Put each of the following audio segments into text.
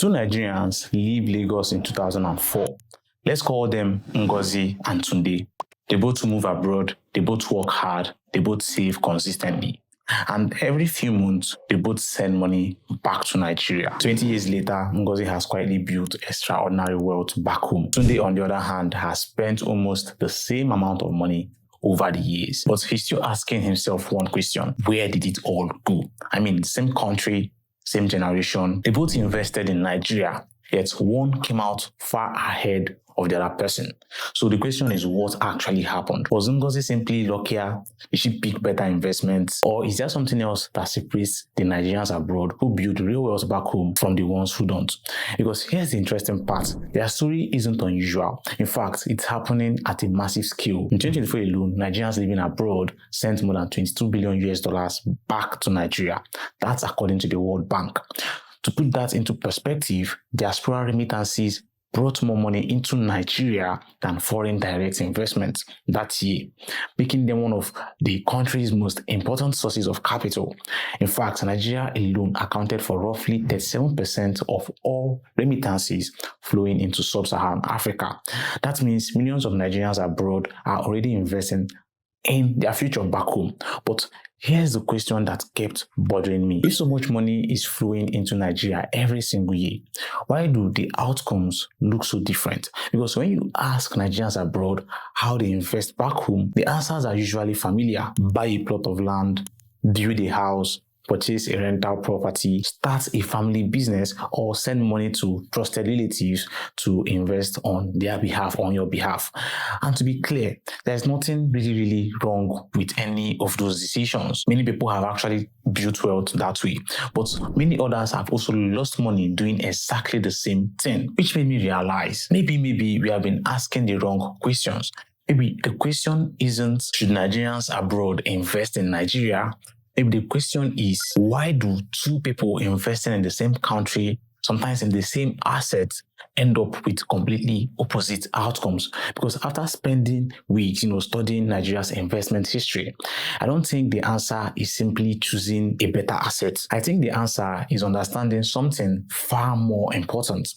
Two Nigerians leave Lagos in 2004. Let's call them Ngozi and Tunde. They both move abroad, they both work hard, they both save consistently. And every few months, they both send money back to Nigeria. 20 years later, Ngozi has quietly built extraordinary wealth back home. Tunde, on the other hand, has spent almost the same amount of money over the years. But he's still asking himself one question: where did it all go? I mean, same country, same generation. They both invested in Nigeria, yet one came out far ahead of the other person. So the question is, what actually happened? Was Ngozi simply luckier? Did she pick better investments? Or is there something else that separates the Nigerians abroad who build real wealth back home from the ones who don't? Because here's the interesting part. Their story isn't unusual. In fact, it's happening at a massive scale. In 2024 alone, Nigerians living abroad sent more than $22 billion back to Nigeria. That's according to the World Bank. To put that into perspective, diaspora remittances brought more money into Nigeria than foreign direct investments that year, making them one of the country's most important sources of capital. In fact, Nigeria alone accounted for roughly 37% of all remittances flowing into sub-Saharan Africa. That means millions of Nigerians abroad are already investing in their future back home. But here's the question that kept bothering me. If so much money is flowing into Nigeria every single year, why do the outcomes look so different? Because when you ask Nigerians abroad how they invest back home, the answers are usually familiar. Buy a plot of land, build a house, purchase a rental property, start a family business, or send money to trusted relatives to invest on their behalf, on your behalf. And to be clear, there's nothing really wrong with any of those decisions. Many people have actually built wealth that way, but many others have also lost money doing exactly the same thing, which made me realize maybe we have been asking the wrong questions. Maybe the question isn't, should Nigerians abroad invest in Nigeria? Maybe the question is, why do two people investing in the same country, sometimes in the same assets, end up with completely opposite outcomes? Because after spending weeks, studying Nigeria's investment history, I don't think the answer is simply choosing a better asset. I think the answer is understanding something far more important: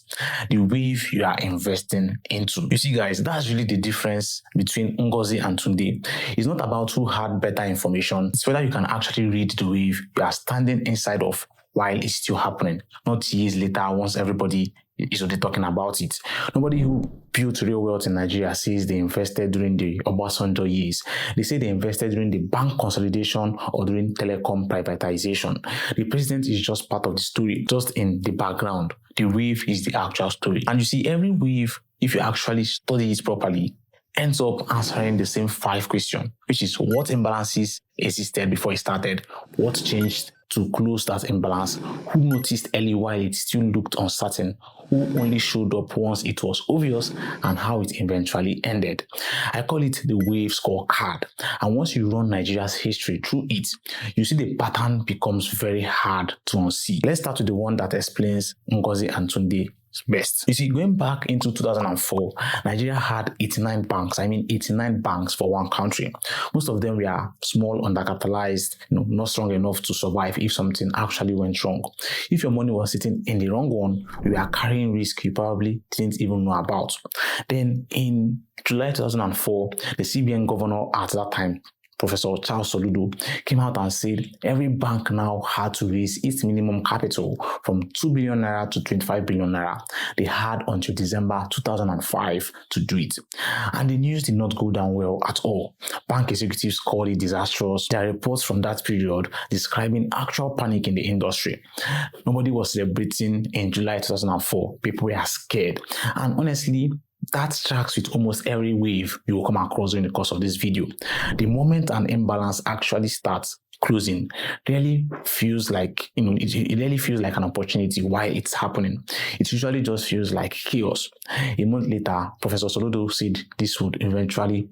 the wave you are investing into. You see, guys, that's really the difference between Ngozi and Tunde. It's not about who had better information. It's whether you can actually read the wave you are standing inside of while it's still happening, not years later once everybody is already talking about it. Nobody who built real wealth in Nigeria says they invested during the Obasanjo years. They say they invested during the bank consolidation or during telecom privatization. The president is just part of the story, just in the background. The wave is the actual story. And you see, every wave, if you actually study it properly, ends up answering the same 5 questions, which is: what imbalances existed before it started? What changed to close that imbalance? Who noticed early while it still looked uncertain? Who only showed up once it was obvious? And how it eventually ended. I call it the wave scorecard. And once you run Nigeria's history through it, you see the pattern becomes very hard to unsee. Let's start with the one that explains Ngozi and Tunde best. You see, going back into 2004, Nigeria had 89 banks. 89 banks for one country. Most of them were small, undercapitalized, not strong enough to survive if something actually went wrong. If your money was sitting in the wrong one, you were carrying risk you probably didn't even know about. Then in July 2004, the CBN governor at that time, Professor Charles Soludo, came out and said every bank now had to raise its minimum capital from 2 billion naira to 25 billion naira. They had until December 2005 to do it. And the news did not go down well at all. Bank executives called it disastrous. There are reports from that period describing actual panic in the industry. Nobody was celebrating in July 2004. People were scared. And honestly, that tracks with almost every wave you will come across during the course of this video. The moment an imbalance actually starts closing, really feels like, it really feels like an opportunity while it's happening. It usually just feels like chaos. A month later, Professor Soludo said this would eventually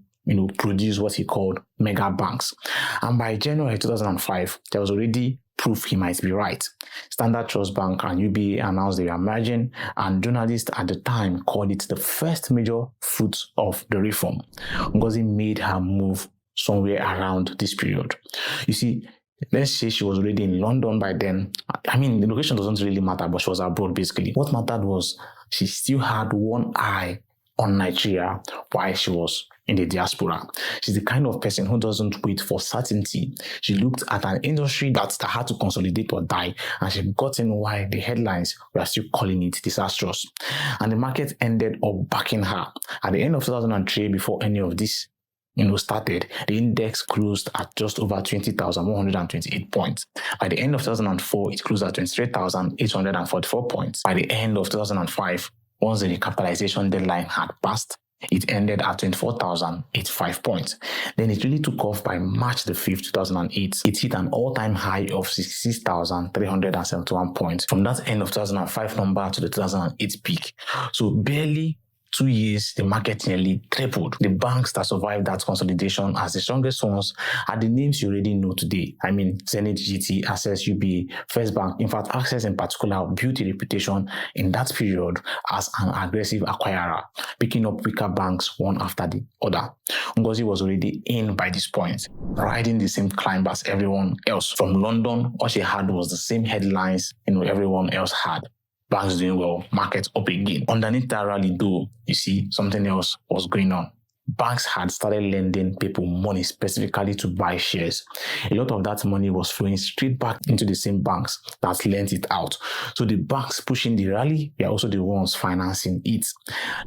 produce what he called mega banks. And by January 2005, there was already proof he might be right. Standard Trust Bank and UBA announced they were merging, and journalists at the time called it the first major fruit of the reform. Ngozi made her move somewhere around this period. You see, Let's say she was already in London by then. I mean, the location doesn't really matter, but she was abroad basically. What mattered was she still had one eye on Nigeria while she was in the diaspora. She's the kind of person who doesn't wait for certainty. She looked at an industry that had to consolidate or die, and she got in why the headlines were still calling it disastrous. And the market ended up backing her. At the end of 2003, before any of this started, the index closed at just over 20,128 points. By the end of 2004, it closed at 23,844 points. By the end of 2005, once the recapitalization deadline had passed, it ended at 24,085 points. Then it really took off by March the 5th, 2008. It hit an all-time high of 66,371 points from that end of 2005 number to the 2008 peak. So barely 2 years, the market nearly tripled. The banks that survived that consolidation as the strongest ones are the names you already know today. I mean, Zenith, GT, Access, UBA, First Bank. In fact, Access in particular built a reputation in that period as an aggressive acquirer, picking up weaker banks one after the other. Ngozi was already in by this point, riding the same climb as everyone else. From London, all she had was the same headlines everyone else had. Banks doing well, markets up again. Underneath that rally though, you see, something else was going on. Banks had started lending people money specifically to buy shares. A lot of that money was flowing straight back into the same banks that lent it out. So the banks pushing the rally were also the ones financing it.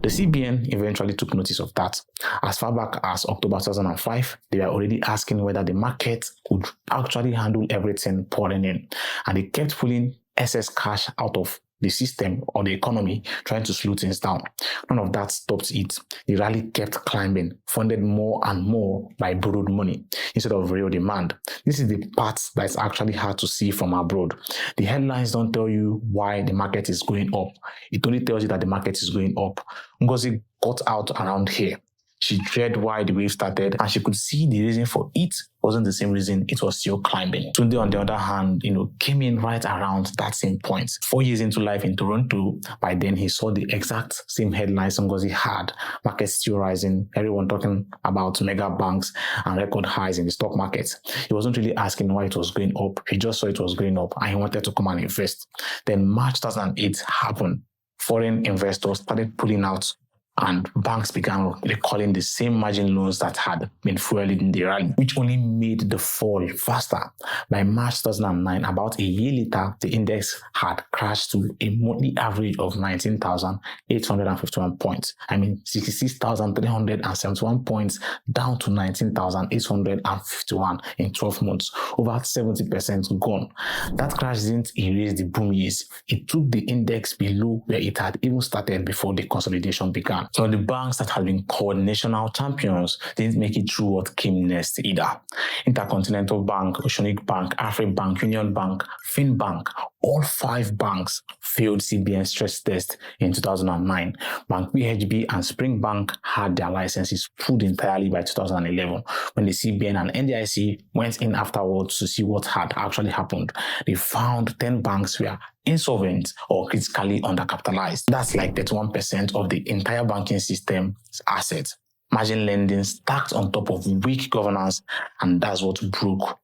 The CBN eventually took notice of that. As far back as October 2005, they were already asking whether the market could actually handle everything pouring in. And they kept pulling excess cash out of the system or the economy, trying to slow things down. None of that stopped it. The rally kept climbing, funded more and more by borrowed money instead of real demand. This is the part that is actually hard to see from abroad. The headlines don't tell you why the market is going up. It only tells you that the market is going up. Ngozi got out around here. She read why the wave started, and she could see the reason for it wasn't the same reason it was still climbing. Tunde, on the other hand, came in right around that same point. 4 years into life in Toronto, by then he saw the exact same headlines Ngozi had. Markets still rising, everyone talking about mega banks and record highs in the stock market. He wasn't really asking why it was going up. He just saw it was going up and he wanted to come and invest. Then March 2008 happened. Foreign investors started pulling out, and banks began recalling the same margin loans that had been fueling the rally, which only made the fall faster. By March 2009, about a year later, the index had crashed to a monthly average of 19,851 points. 66,371 points down to 19,851 in 12 months. Over 70% gone. That crash didn't erase the boom years. It took the index below where it had even started before the consolidation began. So the banks that had been called national champions didn't make it through what came next either. Intercontinental Bank, Oceanic Bank, Afribank, Union Bank, Finbank, all 5 banks failed CBN stress test in 2009. Bank PHB and Spring Bank had their licenses pulled entirely by 2011. When the CBN and NDIC went in afterwards to see what had actually happened, they found 10 banks were insolvent or critically undercapitalized. That's like 31% of the entire banking system's assets. Margin lending stacked on top of weak governance, and that's what broke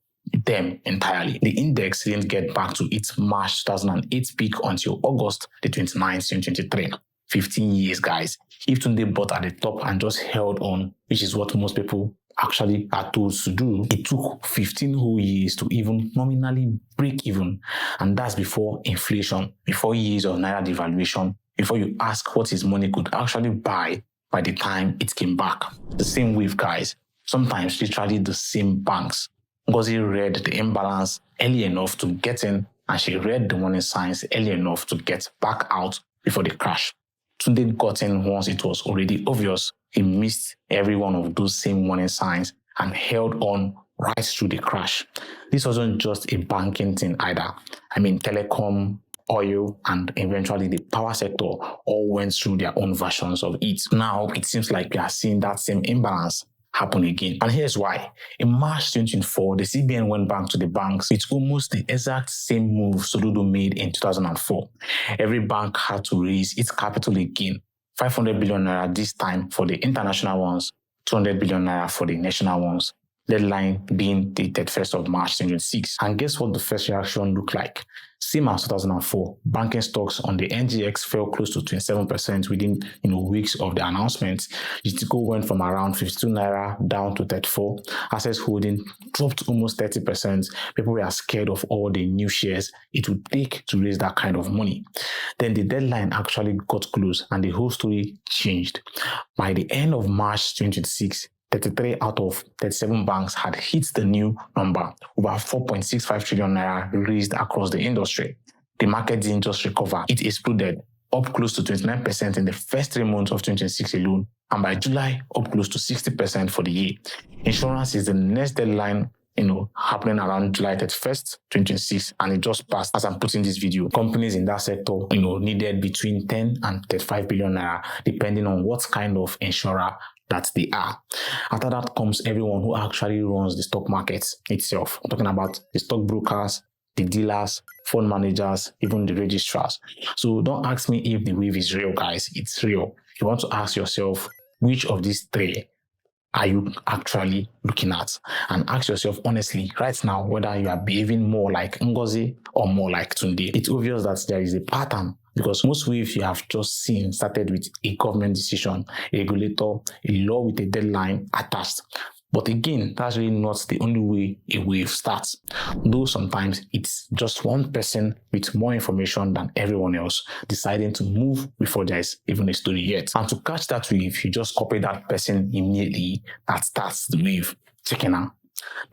them entirely. The index didn't get back to its March 2008 peak until August the 29th, 2023. 15 years, guys. If Tunde bought at the top and just held on, which is what most people actually are told to do, it took 15 whole years to even nominally break even. And that's before inflation, before years of naira devaluation, before you ask what his money could actually buy by the time it came back. The same wave, guys. Sometimes literally the same banks. Ngozi read the imbalance early enough to get in, and she read the warning signs early enough to get back out before the crash. Tunde got in once it was already obvious. He missed every one of those same warning signs and held on right through the crash. This wasn't just a banking thing either. Telecom, oil, and eventually the power sector all went through their own versions of it. Now, it seems like we are seeing that same imbalance happen again. And here's why. In March 2024, the CBN went back to the banks with almost the exact same move Soludo made in 2004. Every bank had to raise its capital again. 500 billion naira this time for the international ones, 200 billion naira for the national ones. deadline being the 31st of March 2026. And guess what the first reaction looked like? Same as 2004, banking stocks on the NGX fell close to 27% within weeks of the announcement. GTCO went from around 52 naira down to 34. Assets holding dropped almost 30%. People were scared of all the new shares it would take to raise that kind of money. Then the deadline actually got close and the whole story changed. By the end of March 2026, 33 out of 37 banks had hit the new number, over 4.65 trillion naira raised across the industry. The market didn't just recover, it exploded, up close to 29% in the first 3 months of 2026 alone, and by July, up close to 60% for the year. Insurance is the next deadline happening around July 31st, 2026, and it just passed as I'm putting this video. Companies in that sector, needed between 10 and 35 billion naira, depending on what kind of insurer that they are. After that comes everyone who actually runs the stock market itself. I'm talking about the stockbrokers, the dealers, fund managers, even the registrars. So don't ask me if the wave is real, guys. It's real. You want to ask yourself, which of these three are you actually looking at? And ask yourself honestly right now whether you are behaving more like Ngozi or more like Tunde. It's obvious that there is a pattern, because most waves you have just seen started with a government decision, a regulator, a law with a deadline attached. But again, that's really not the only way a wave starts. Though sometimes it's just one person with more information than everyone else deciding to move before there's even a story yet. And to catch that wave, you just copy that person immediately that starts the wave. Checking out.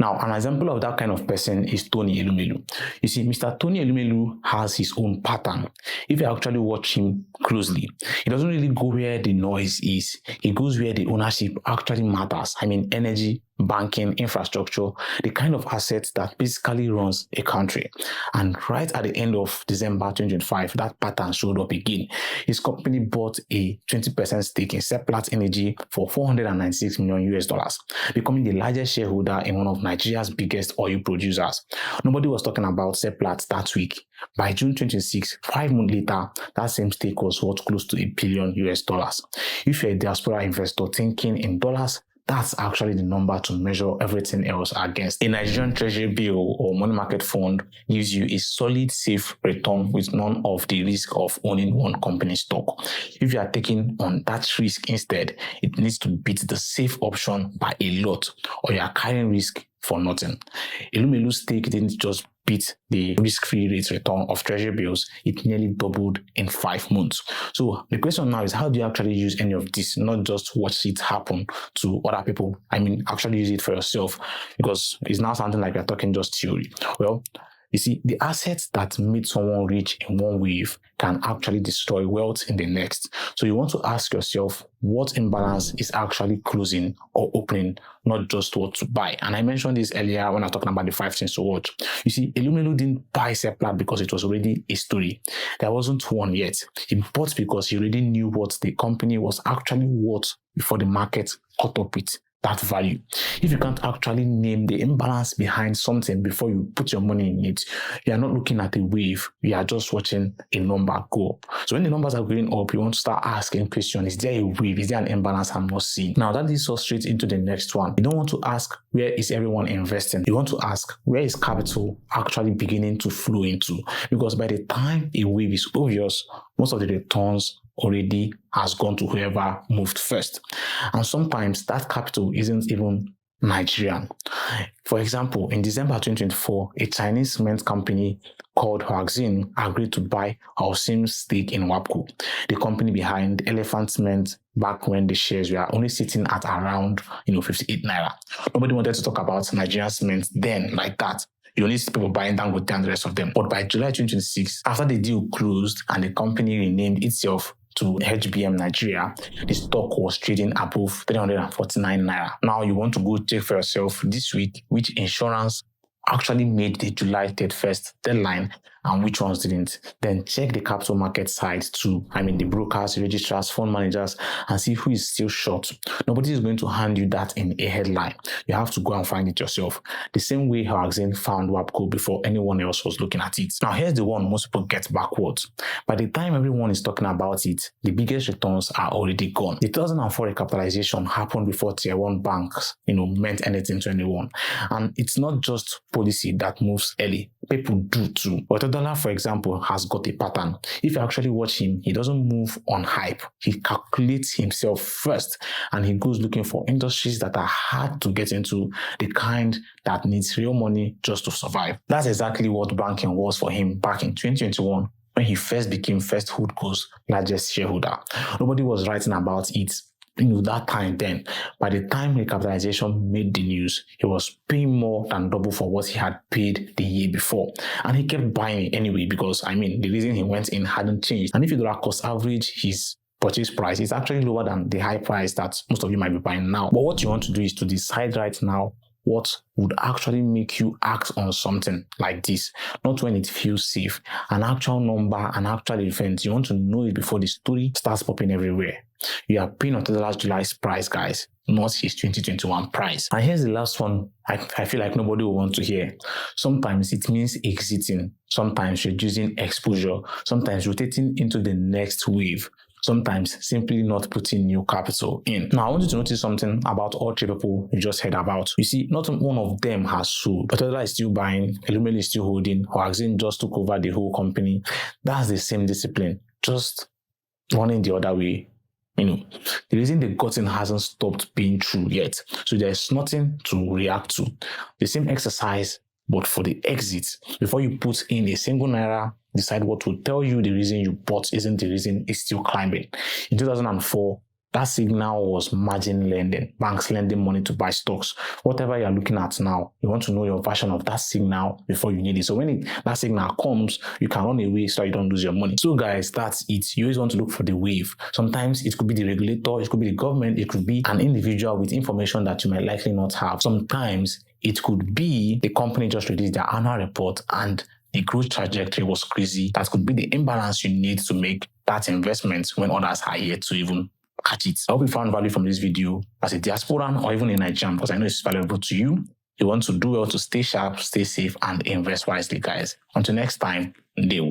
Now, an example of that kind of person is Tony Elumelu. You see, Mr. Tony Elumelu has his own pattern. If you actually watch him closely, he doesn't really go where the noise is. He goes where the ownership actually matters. I mean, energy, banking, infrastructure, the kind of assets that basically runs a country. And right at the end of December 2025, that pattern showed up again. His company bought a 20% stake in Seplat Energy for $496 million US, becoming the largest shareholder in one of Nigeria's biggest oil producers. Nobody was talking about Seplat that week. By June 26, 5 months later, that same stake was worth close to $1 billion US. If you're a diaspora investor thinking in dollars, that's actually the number to measure everything else against. A Nigerian treasury bill or money market fund gives you a solid, safe return with none of the risk of owning one company stock. If you are taking on that risk instead, it needs to beat the safe option by a lot, or you are carrying risk for nothing. Elumelu's stake didn't just beat the risk-free rate return of treasury bills, it nearly doubled in 5 months. So the question now is, how do you actually use any of this? Not just watch it happen to other people. I mean, actually use it for yourself, because it's not something like you're talking just theory. Well, you see, the assets that made someone rich in one wave can actually destroy wealth in the next. So you want to ask yourself what imbalance is actually closing or opening, not just what to buy. And I mentioned this earlier when I was talking about the 5 things to watch. You see, Elumelu didn't buy Seplat because it was already a story. There wasn't one yet. He bought because he already knew what the company was actually worth before the market caught up with that value. If you can't actually name the imbalance behind something before you put your money in it, you are not looking at a wave, you are just watching a number go up. So when the numbers are going up, you want to start asking questions. Is there a wave? Is there an imbalance I'm not seeing? Now that leads us straight into the next one. You don't want to ask, where is everyone investing? You want to ask, where is capital actually beginning to flow into? Because by the time a wave is obvious, most of the returns already has gone to whoever moved first. And sometimes that capital isn't even Nigerian. For example, in December 2024, a Chinese cement company called Huaxin agreed to buy Holcim's stake in WAPCO, the company behind Elephant Cement, back when the shares were only sitting at around 58 naira. Nobody wanted to talk about Nigerian cement then like that. You only see people buying Dangote and the rest of them. But by July 2026, after the deal closed and the company renamed itself to HBM Nigeria, the stock was trading above 349 naira. Now you want to go check for yourself this week which insurance actually made the July 31st deadline and which ones didn't. Then check the capital market side too. I mean, the brokers, registrars, fund managers, and see who is still short. Nobody is going to hand you that in a headline. You have to go and find it yourself. The same way Hoaxin found WAPCO before anyone else was looking at it. Now, here's the one most people get backwards. By the time everyone is talking about it, the biggest returns are already gone. The 2004 recapitalization happened before Tier 1 banks, meant anything to anyone. And it's not just policy that moves early. People do too. But dollar, for example, has got a pattern. If you actually watch him, he doesn't move on hype. He calculates himself first, and he goes looking for industries that are hard to get into, the kind that needs real money just to survive. That's exactly what banking was for him back in 2021 when he first became First Holdco's largest shareholder. Nobody was writing about it that time then. By the time recapitalization made the news, he was paying more than double for what he had paid the year before. And he kept buying it anyway because, the reason he went in hadn't changed. And if you dollar cost average his purchase price, is actually lower than the high price that most of you might be buying now. But what you want to do is to decide right now what would actually make you act on something like this, not when it feels safe. An actual number, an actual event, you want to know it before the story starts popping everywhere. You are paying $100 July's price, guys, not his 2021 price. And here's the last one I feel like nobody will want to hear. Sometimes it means exiting, sometimes reducing exposure, sometimes rotating into the next wave, sometimes simply not putting new capital in. Now, I want you to notice something about all three people you just heard about. You see, not one of them has sold. Otodola is still buying, Elumelu is still holding, Hoaxin just took over the whole company. That's the same discipline, just running the other way. The reason the gotten hasn't stopped being true yet. So there's nothing to react to. The same exercise, but for the exit. Before you put in a single naira, decide what will tell you the reason you bought isn't the reason it's still climbing. In 2004, that signal was margin lending, banks lending money to buy stocks. Whatever you're looking at now, you want to know your version of that signal before you need it. So when that signal comes, you can run away so you don't lose your money. So guys, that's it. You always want to look for the wave. Sometimes it could be the regulator, it could be the government, it could be an individual with information that you might likely not have. Sometimes it could be the company just released their annual report and the growth trajectory was crazy. That could be the imbalance you need to make that investment when others are yet to even catch it. I hope you found value from this video as a diasporan or even a Nigerian, because I know it's valuable to you. You want to do well to stay sharp, stay safe, and invest wisely, guys. Until next time, Ndewo.